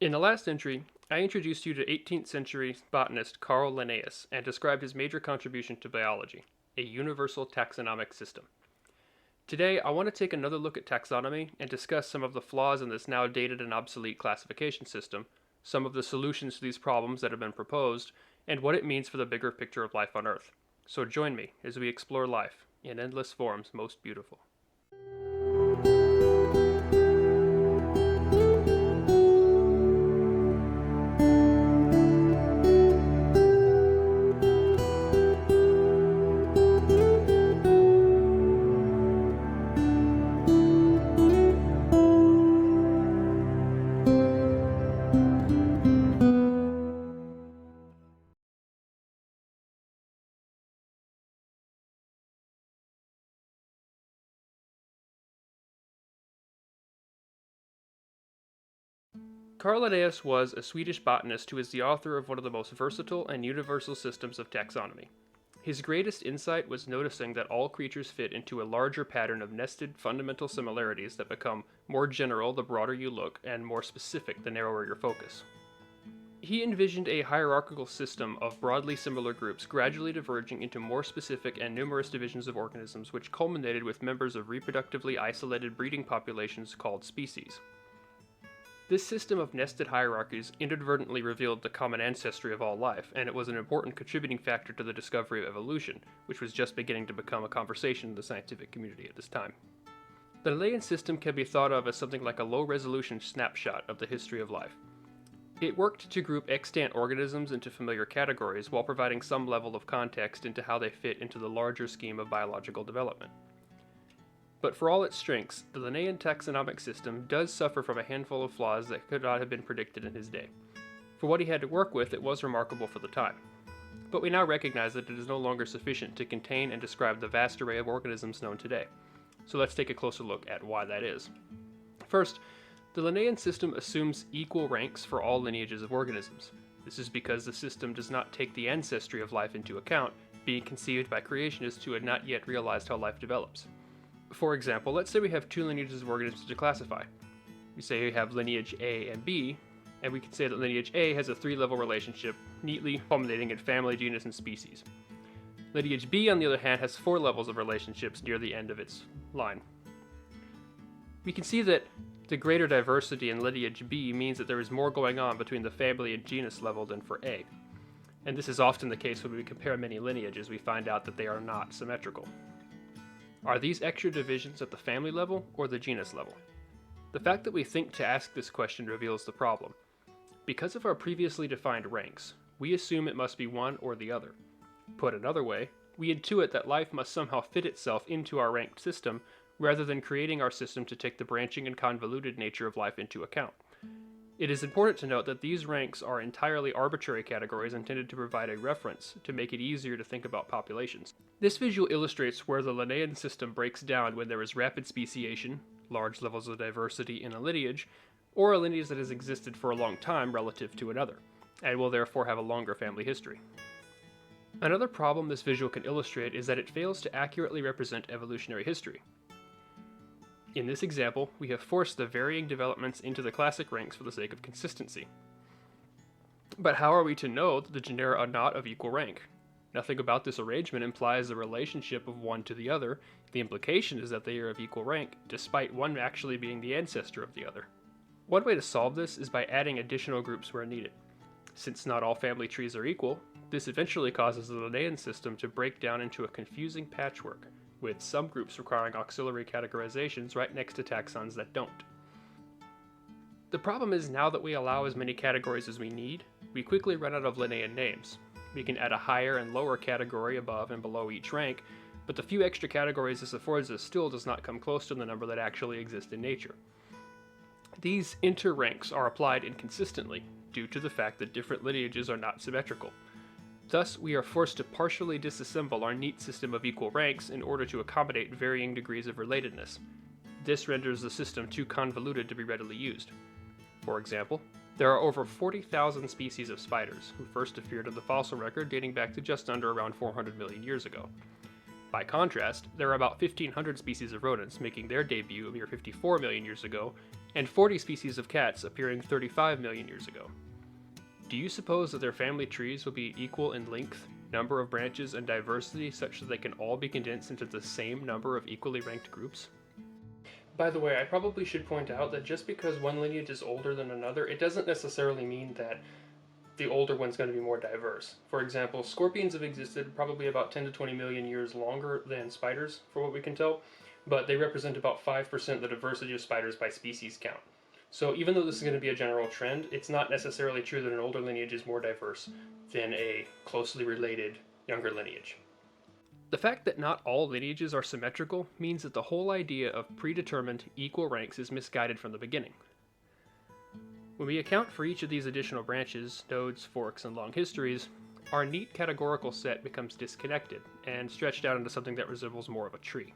In the last entry, I introduced you to 18th century botanist Carl Linnaeus and described his major contribution to biology, a universal taxonomic system. Today, I want to take another look at taxonomy and discuss some of the flaws in this now dated and obsolete classification system, some of the solutions to these problems that have been proposed, and what it means for the bigger picture of life on Earth. So join me as we explore life in endless forms most beautiful. Carl Linnaeus was a Swedish botanist who is the author of one of the most versatile and universal systems of taxonomy. His greatest insight was noticing that all creatures fit into a larger pattern of nested fundamental similarities that become more general the broader you look and more specific the narrower your focus. He envisioned a hierarchical system of broadly similar groups gradually diverging into more specific and numerous divisions of organisms, which culminated with members of reproductively isolated breeding populations called species. This system of nested hierarchies inadvertently revealed the common ancestry of all life, and it was an important contributing factor to the discovery of evolution, which was just beginning to become a conversation in the scientific community at this time. The Linnaean system can be thought of as something like a low-resolution snapshot of the history of life. It worked to group extant organisms into familiar categories while providing some level of context into how they fit into the larger scheme of biological development. But for all its strengths, the Linnaean taxonomic system does suffer from a handful of flaws that could not have been predicted in his day. For what he had to work with, it was remarkable for the time. But we now recognize that it is no longer sufficient to contain and describe the vast array of organisms known today. So let's take a closer look at why that is. First, the Linnaean system assumes equal ranks for all lineages of organisms. This is because the system does not take the ancestry of life into account, being conceived by creationists who had not yet realized how life develops. For example, let's say we have two lineages of organisms to classify. We say we have lineage A and B, and we can say that lineage A has a three-level relationship, neatly culminating in family, genus, and species. Lineage B, on the other hand, has four levels of relationships near the end of its line. We can see that the greater diversity in lineage B means that there is more going on between the family and genus level than for A. And this is often the case when we compare many lineages. We find out that they are not symmetrical. Are these extra divisions at the family level or the genus level? The fact that we think to ask this question reveals the problem. Because of our previously defined ranks, we assume it must be one or the other. Put another way, we intuit that life must somehow fit itself into our ranked system rather than creating our system to take the branching and convoluted nature of life into account. It is important to note that these ranks are entirely arbitrary categories intended to provide a reference to make it easier to think about populations. This visual illustrates where the Linnaean system breaks down when there is rapid speciation, large levels of diversity in a lineage, or a lineage that has existed for a long time relative to another, and will therefore have a longer family history. Another problem this visual can illustrate is that it fails to accurately represent evolutionary history. In this example, we have forced the varying developments into the classic ranks for the sake of consistency. But how are we to know that the genera are not of equal rank? Nothing about this arrangement implies the relationship of one to the other. The implication is that they are of equal rank, despite one actually being the ancestor of the other. One way to solve this is by adding additional groups where needed. Since not all family trees are equal, this eventually causes the Linnaean system to break down into a confusing patchwork, with some groups requiring auxiliary categorizations right next to taxons that don't. The problem is, now that we allow as many categories as we need, we quickly run out of Linnaean names. We can add a higher and lower category above and below each rank, but the few extra categories this affords us still does not come close to the number that actually exist in nature. These interranks are applied inconsistently, due to the fact that different lineages are not symmetrical. Thus, we are forced to partially disassemble our neat system of equal ranks in order to accommodate varying degrees of relatedness. This renders the system too convoluted to be readily used. For example, there are over 40,000 species of spiders, who first appeared in the fossil record dating back to just under around 400 million years ago. By contrast, there are about 1,500 species of rodents making their debut a mere 54 million years ago, and 40 species of cats appearing 35 million years ago. Do you suppose that their family trees will be equal in length, number of branches, and diversity such that they can all be condensed into the same number of equally ranked groups? By the way, I probably should point out that just because one lineage is older than another, it doesn't necessarily mean that the older one's going to be more diverse. For example, scorpions have existed probably about 10 to 20 million years longer than spiders, for what we can tell, but they represent about 5% the diversity of spiders by species count. So even though this is going to be a general trend, it's not necessarily true that an older lineage is more diverse than a closely related younger lineage. The fact that not all lineages are symmetrical means that the whole idea of predetermined equal ranks is misguided from the beginning. When we account for each of these additional branches, nodes, forks, and long histories, our neat categorical set becomes disconnected and stretched out into something that resembles more of a tree.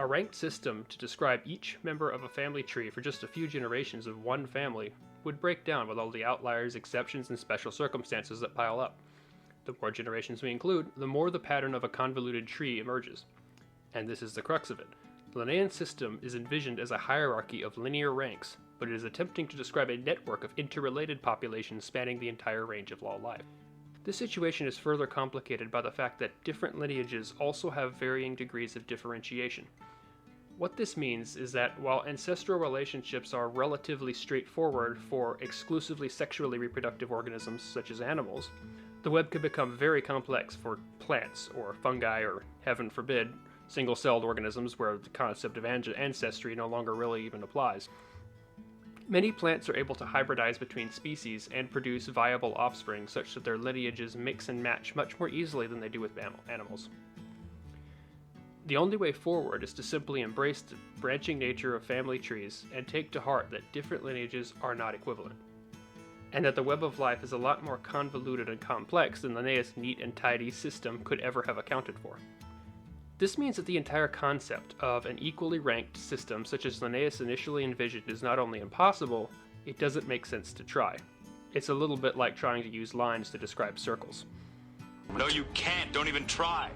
A ranked system to describe each member of a family tree for just a few generations of one family would break down with all the outliers, exceptions, and special circumstances that pile up. The more generations we include, the more the pattern of a convoluted tree emerges. And this is the crux of it. The Linnaean system is envisioned as a hierarchy of linear ranks, but it is attempting to describe a network of interrelated populations spanning the entire range of all life. This situation is further complicated by the fact that different lineages also have varying degrees of differentiation. What this means is that while ancestral relationships are relatively straightforward for exclusively sexually reproductive organisms such as animals, the web can become very complex for plants or fungi or, heaven forbid, single-celled organisms where the concept of ancestry no longer really even applies. Many plants are able to hybridize between species and produce viable offspring such that their lineages mix and match much more easily than they do with animals. The only way forward is to simply embrace the branching nature of family trees and take to heart that different lineages are not equivalent, and that the web of life is a lot more convoluted and complex than Linnaeus' neat and tidy system could ever have accounted for. This means that the entire concept of an equally ranked system such as Linnaeus initially envisioned is not only impossible, it doesn't make sense to try. It's a little bit like trying to use lines to describe circles. No, you can't. Don't even try.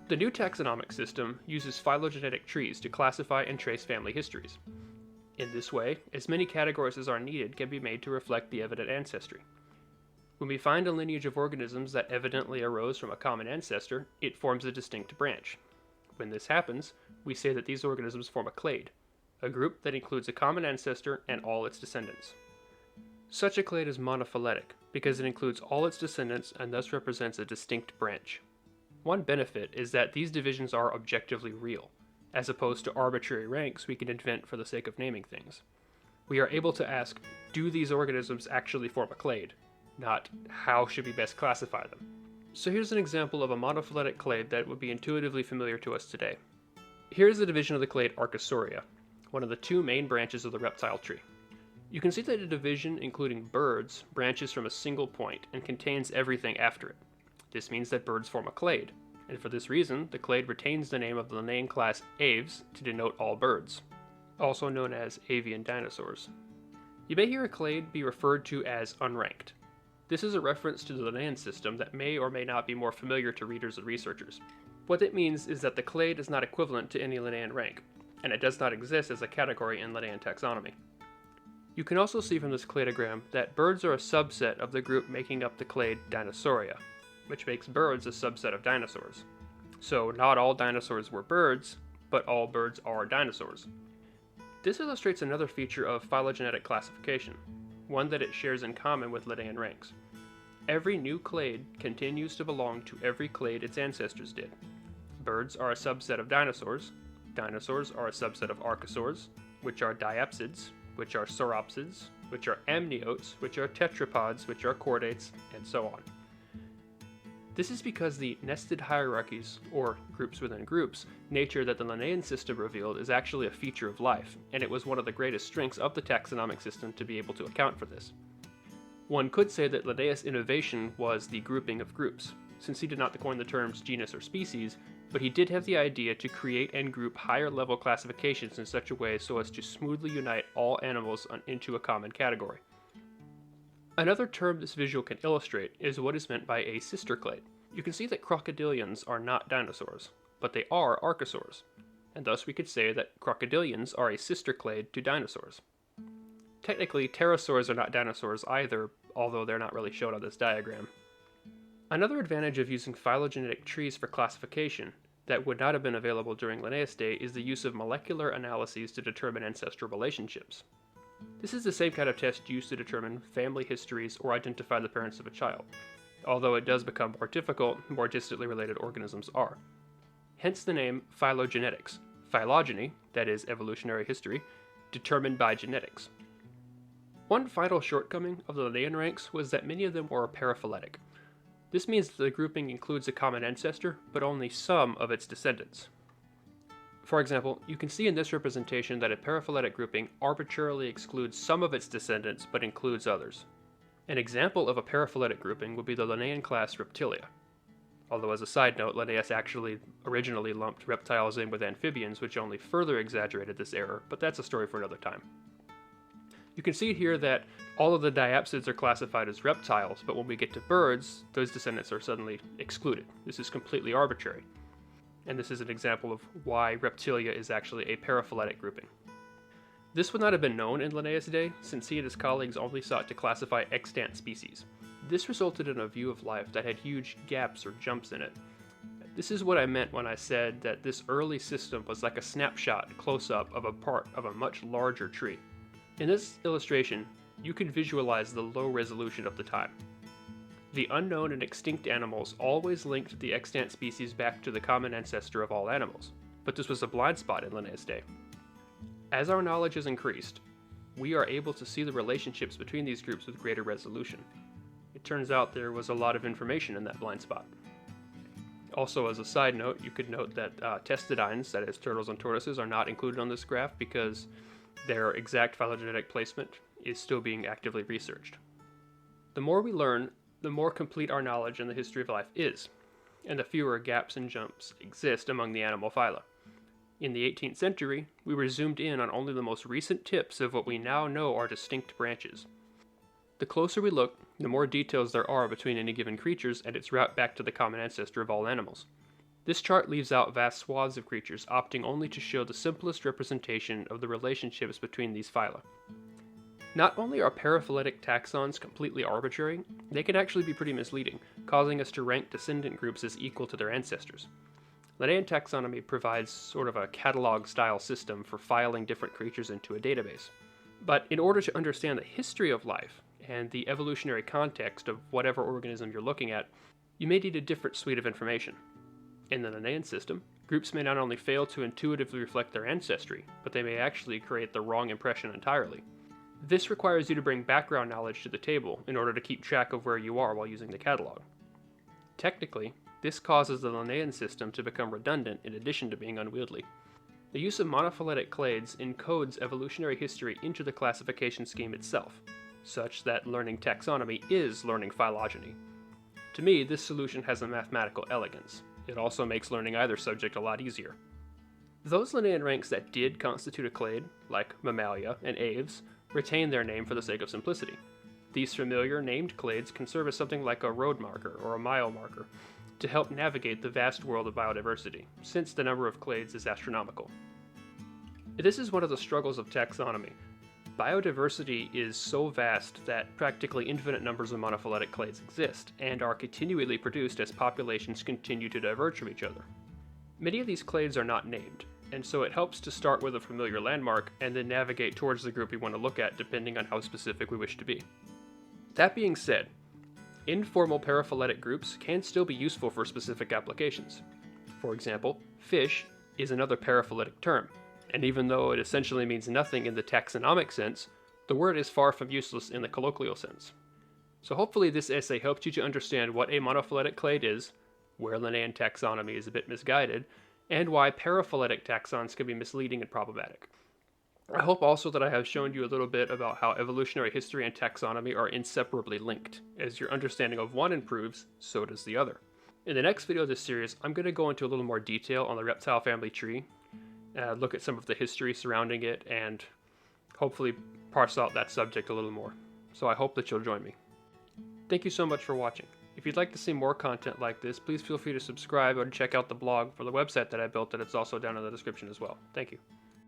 The new taxonomic system uses phylogenetic trees to classify and trace family histories. In this way, as many categories as are needed can be made to reflect the evident ancestry. When we find a lineage of organisms that evidently arose from a common ancestor, it forms a distinct branch. When this happens, we say that these organisms form a clade, a group that includes a common ancestor and all its descendants. Such a clade is monophyletic because it includes all its descendants and thus represents a distinct branch. One benefit is that these divisions are objectively real, as opposed to arbitrary ranks we can invent for the sake of naming things. We are able to ask, do these organisms actually form a clade? Not, how should we best classify them? So here's an example of a monophyletic clade that would be intuitively familiar to us today. Here's the division of the clade Archosauria, one of the two main branches of the reptile tree. You can see that a division including birds branches from a single point and contains everything after it. This means that birds form a clade, and for this reason, the clade retains the name of the Linnaean class Aves to denote all birds, also known as avian dinosaurs. You may hear a clade be referred to as unranked. This is a reference to the Linnaean system that may or may not be more familiar to readers and researchers. What it means is that the clade is not equivalent to any Linnaean rank, and it does not exist as a category in Linnaean taxonomy. You can also see from this cladogram that birds are a subset of the group making up the clade Dinosauria, which makes birds a subset of dinosaurs. So not all dinosaurs were birds, but all birds are dinosaurs. This illustrates another feature of phylogenetic classification, one that it shares in common with Linnaean ranks. Every new clade continues to belong to every clade its ancestors did. Birds are a subset of dinosaurs, dinosaurs are a subset of archosaurs, which are diapsids, which are sauropsids, which are amniotes, which are tetrapods, which are chordates, and so on. This is because the nested hierarchies, or groups within groups, nature that the Linnaean system revealed is actually a feature of life, and it was one of the greatest strengths of the taxonomic system to be able to account for this. One could say that Linnaeus' innovation was the grouping of groups, since he did not coin the terms genus or species, but he did have the idea to create and group higher level classifications in such a way so as to smoothly unite all animals into a common category. Another term this visual can illustrate is what is meant by a sister clade. You can see that crocodilians are not dinosaurs, but they are archosaurs, and thus we could say that crocodilians are a sister clade to dinosaurs. Technically, pterosaurs are not dinosaurs either, although they're not really shown on this diagram. Another advantage of using phylogenetic trees for classification that would not have been available during Linnaeus' day is the use of molecular analyses to determine ancestral relationships. This is the same kind of test used to determine family histories or identify the parents of a child, although it does become more difficult the more distantly related organisms are. Hence the name phylogenetics, phylogeny, that is evolutionary history, determined by genetics. One final shortcoming of the Linnaean ranks was that many of them were paraphyletic. This means that the grouping includes a common ancestor, but only some of its descendants. For example, you can see in this representation that a paraphyletic grouping arbitrarily excludes some of its descendants, but includes others. An example of a paraphyletic grouping would be the Linnaean class Reptilia. Although as a side note, Linnaeus actually originally lumped reptiles in with amphibians, which only further exaggerated this error, but that's a story for another time. You can see here that all of the diapsids are classified as reptiles, but when we get to birds, those descendants are suddenly excluded. This is completely arbitrary. And this is an example of why Reptilia is actually a paraphyletic grouping. This would not have been known in Linnaeus' day, since he and his colleagues only sought to classify extant species. This resulted in a view of life that had huge gaps or jumps in it. This is what I meant when I said that this early system was like a snapshot close-up of a part of a much larger tree. In this illustration, you can visualize the low resolution of the time. The unknown and extinct animals always linked the extant species back to the common ancestor of all animals, but this was a blind spot in Linnaeus' day. As our knowledge has increased, we are able to see the relationships between these groups with greater resolution. It turns out there was a lot of information in that blind spot. Also, as a side note, you could note that testudines, that is turtles and tortoises, are not included on this graph because their exact phylogenetic placement is still being actively researched. The more we learn, the more complete our knowledge in the history of life is, and the fewer gaps and jumps exist among the animal phyla. In the 18th century, we were zoomed in on only the most recent tips of what we now know are distinct branches. The closer we look, the more details there are between any given creatures and its route back to the common ancestor of all animals. This chart leaves out vast swaths of creatures, opting only to show the simplest representation of the relationships between these phyla. Not only are paraphyletic taxons completely arbitrary, they can actually be pretty misleading, causing us to rank descendant groups as equal to their ancestors. Linnaean taxonomy provides sort of a catalog-style system for filing different creatures into a database. But in order to understand the history of life and the evolutionary context of whatever organism you're looking at, you may need a different suite of information. In the Linnaean system, groups may not only fail to intuitively reflect their ancestry, but they may actually create the wrong impression entirely. This requires you to bring background knowledge to the table in order to keep track of where you are while using the catalog. Technically, this causes the Linnaean system to become redundant in addition to being unwieldy. The use of monophyletic clades encodes evolutionary history into the classification scheme itself, such that learning taxonomy is learning phylogeny. To me, this solution has a mathematical elegance. It also makes learning either subject a lot easier. Those Linnaean ranks that did constitute a clade, like Mammalia and Aves, retain their name for the sake of simplicity. These familiar named clades can serve as something like a road marker or a mile marker to help navigate the vast world of biodiversity, since the number of clades is astronomical. This is one of the struggles of taxonomy. Biodiversity is so vast that practically infinite numbers of monophyletic clades exist, and are continually produced as populations continue to diverge from each other. Many of these clades are not named, and so it helps to start with a familiar landmark and then navigate towards the group we want to look at depending on how specific we wish to be. That being said, informal paraphyletic groups can still be useful for specific applications. For example, fish is another paraphyletic term, and even though it essentially means nothing in the taxonomic sense, the word is far from useless in the colloquial sense. So hopefully this essay helps you to understand what a monophyletic clade is, where Linnaean taxonomy is a bit misguided, and why paraphyletic taxons can be misleading and problematic. I hope also that I have shown you a little bit about how evolutionary history and taxonomy are inseparably linked. As your understanding of one improves, so does the other. In the next video of this series, I'm going to go into a little more detail on the reptile family tree, look at some of the history surrounding it, and hopefully parse out that subject a little more. So I hope that you'll join me. Thank you so much for watching. If you'd like to see more content like this, please feel free to subscribe or check out the blog for the website that I built, and it's also down in the description as well. Thank you.